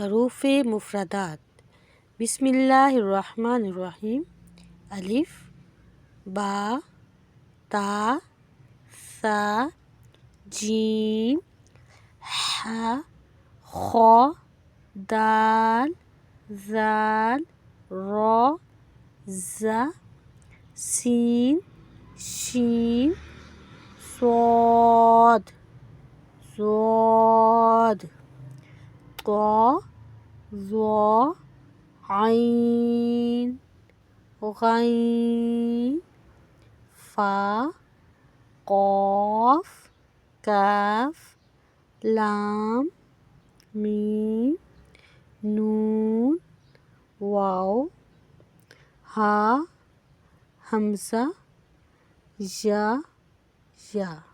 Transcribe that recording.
हरूफ मुफ़रदात। बिस्मिल्लाहिर्रहमानिर्रहीम। अलिफ, बा, ता, सा, जीम, हा, खा, दाल, ज़ाल, रा, ज़ा, सीन, शीन, स्वाद, ज़ाद, ता, ज़ा, ऐन, गैन, फा, क़ाफ, काफ, लाम, मीम, नून, वाव, हा, हमज़ा, या।